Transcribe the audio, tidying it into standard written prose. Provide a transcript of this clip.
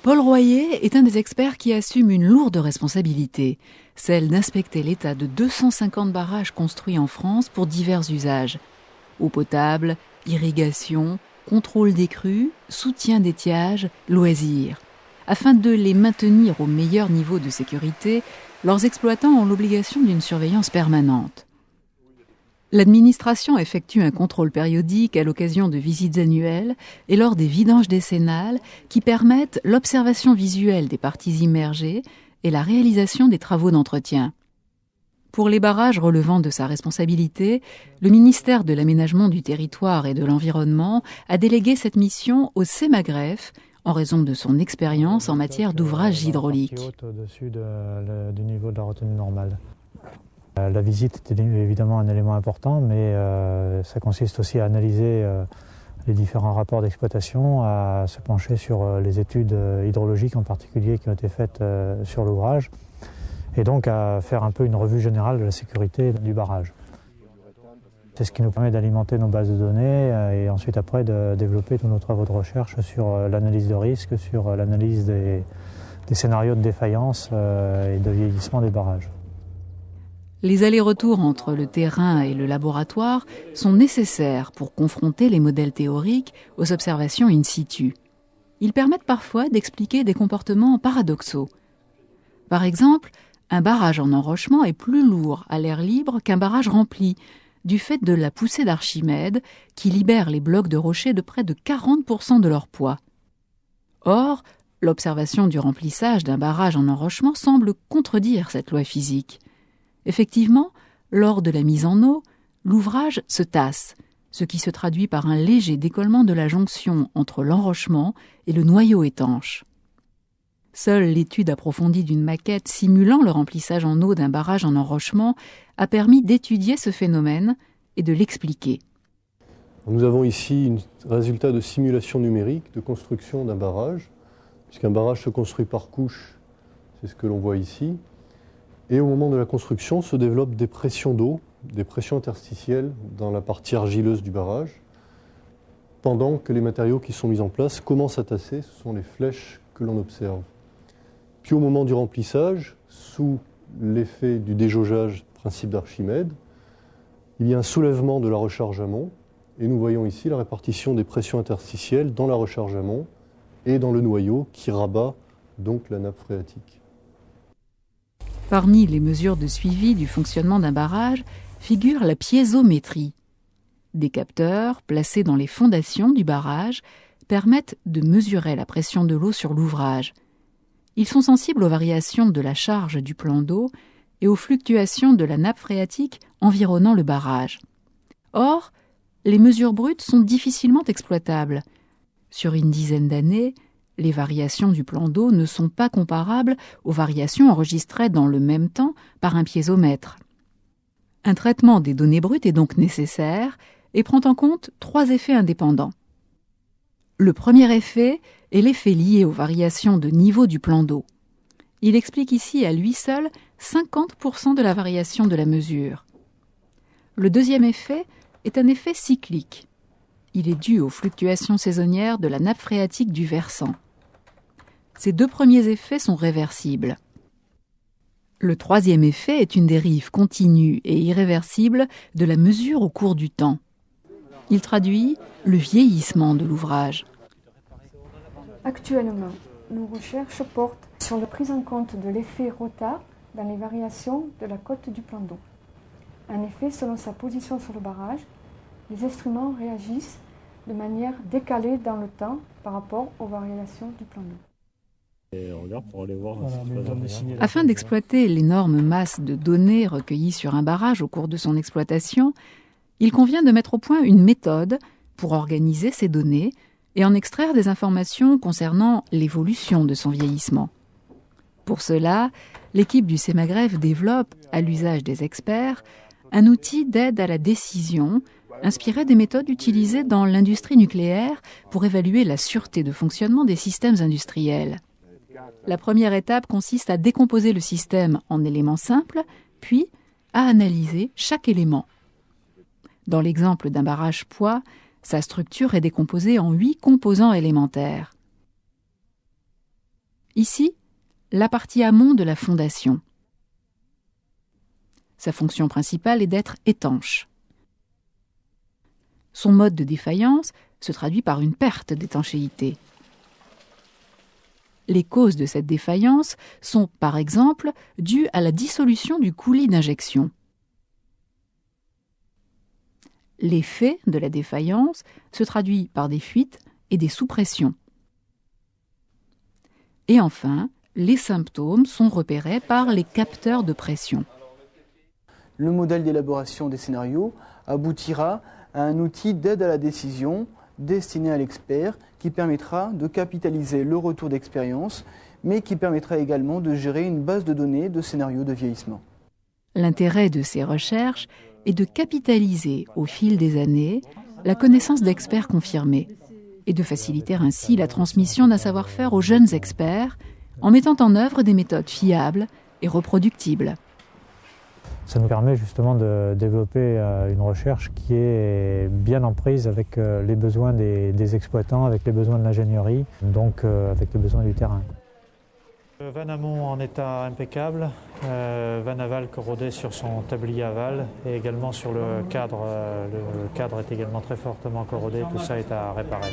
Paul Royer est un des experts qui assume une lourde responsabilité, celle d'inspecter l'état de 250 barrages construits en France pour divers usages. Eau potable, irrigation, contrôle des crues, soutien d'étiage, loisirs. Afin de les maintenir au meilleur niveau de sécurité, leurs exploitants ont l'obligation d'une surveillance permanente. L'administration effectue un contrôle périodique à l'occasion de visites annuelles et lors des vidanges décennales qui permettent l'observation visuelle des parties immergées et la réalisation des travaux d'entretien. Pour les barrages relevant de sa responsabilité, le ministère de l'Aménagement du Territoire et de l'Environnement a délégué cette mission au CEMAGREF en raison de son expérience en matière d'ouvrages hydrauliques. Au-dessus du niveau de la retenue normale. La visite est évidemment un élément important, mais ça consiste aussi à analyser les différents rapports d'exploitation, à se pencher sur les études hydrologiques en particulier qui ont été faites sur l'ouvrage, et donc à faire un peu une revue générale de la sécurité du barrage. C'est ce qui nous permet d'alimenter nos bases de données et ensuite après de développer tous nos travaux de recherche sur l'analyse de risque, sur l'analyse des scénarios de défaillance et de vieillissement des barrages. Les allers-retours entre le terrain et le laboratoire sont nécessaires pour confronter les modèles théoriques aux observations in situ. Ils permettent parfois d'expliquer des comportements paradoxaux. Par exemple, un barrage en enrochement est plus lourd à l'air libre qu'un barrage rempli, du fait de la poussée d'Archimède qui libère les blocs de rochers de près de 40% de leur poids. Or, l'observation du remplissage d'un barrage en enrochement semble contredire cette loi physique. Effectivement, lors de la mise en eau, l'ouvrage se tasse, ce qui se traduit par un léger décollement de la jonction entre l'enrochement et le noyau étanche. Seule l'étude approfondie d'une maquette simulant le remplissage en eau d'un barrage en enrochement a permis d'étudier ce phénomène et de l'expliquer. Nous avons ici un résultat de simulation numérique de construction d'un barrage, puisqu'un barrage se construit par couche, c'est ce que l'on voit ici. Et au moment de la construction se développent des pressions d'eau, des pressions interstitielles dans la partie argileuse du barrage, pendant que les matériaux qui sont mis en place commencent à tasser, ce sont les flèches que l'on observe. Puis au moment du remplissage, sous l'effet du déjaugeage, principe d'Archimède, il y a un soulèvement de la recharge amont, et nous voyons ici la répartition des pressions interstitielles dans la recharge amont et dans le noyau qui rabat donc la nappe phréatique. Parmi les mesures de suivi du fonctionnement d'un barrage figure la piézométrie. Des capteurs placés dans les fondations du barrage permettent de mesurer la pression de l'eau sur l'ouvrage. Ils sont sensibles aux variations de la charge du plan d'eau et aux fluctuations de la nappe phréatique environnant le barrage. Or, les mesures brutes sont difficilement exploitables. Sur une dizaine d'années, les variations du plan d'eau ne sont pas comparables aux variations enregistrées dans le même temps par un piézomètre. Un traitement des données brutes est donc nécessaire et prend en compte 3 effets indépendants. Le premier effet est l'effet lié aux variations de niveau du plan d'eau. Il explique ici à lui seul 50% de la variation de la mesure. Le deuxième effet est un effet cyclique. Il est dû aux fluctuations saisonnières de la nappe phréatique du versant. Ces 2 premiers effets sont réversibles. Le troisième effet est une dérive continue et irréversible de la mesure au cours du temps. Il traduit le vieillissement de l'ouvrage. Actuellement, nos recherches portent sur la prise en compte de l'effet Rota dans les variations de la cote du plan d'eau. En effet, selon sa position sur le barrage, les instruments réagissent de manière décalée dans le temps par rapport aux variations du plan d'eau. Afin d'exploiter l'énorme masse de données recueillies sur un barrage au cours de son exploitation, il convient de mettre au point une méthode pour organiser ces données et en extraire des informations concernant l'évolution de son vieillissement. Pour cela, l'équipe du CEMAGREF développe, à l'usage des experts, un outil d'aide à la décision inspiré des méthodes utilisées dans l'industrie nucléaire pour évaluer la sûreté de fonctionnement des systèmes industriels. La première étape consiste à décomposer le système en éléments simples, puis à analyser chaque élément. Dans l'exemple d'un barrage poids, sa structure est décomposée en 8 composants élémentaires. Ici, la partie amont de la fondation. Sa fonction principale est d'être étanche. Son mode de défaillance se traduit par une perte d'étanchéité. Les causes de cette défaillance sont, par exemple, dues à la dissolution du coulis d'injection. L'effet de la défaillance se traduit par des fuites et des sous-pressions. Et enfin, les symptômes sont repérés par les capteurs de pression. Le modèle d'élaboration des scénarios aboutira à un outil d'aide à la décision destiné à l'expert qui permettra de capitaliser le retour d'expérience, mais qui permettra également de gérer une base de données de scénarios de vieillissement. L'intérêt de ces recherches est de capitaliser au fil des années la connaissance d'experts confirmés et de faciliter ainsi la transmission d'un savoir-faire aux jeunes experts en mettant en œuvre des méthodes fiables et reproductibles. Ça nous permet justement de développer une recherche qui est bien en prise avec les besoins des exploitants, avec les besoins de l'ingénierie, donc avec les besoins du terrain. Van amont en état impeccable, van aval corrodé sur son tablier aval et également sur le cadre. Le cadre est également très fortement corrodé, tout ça est à réparer.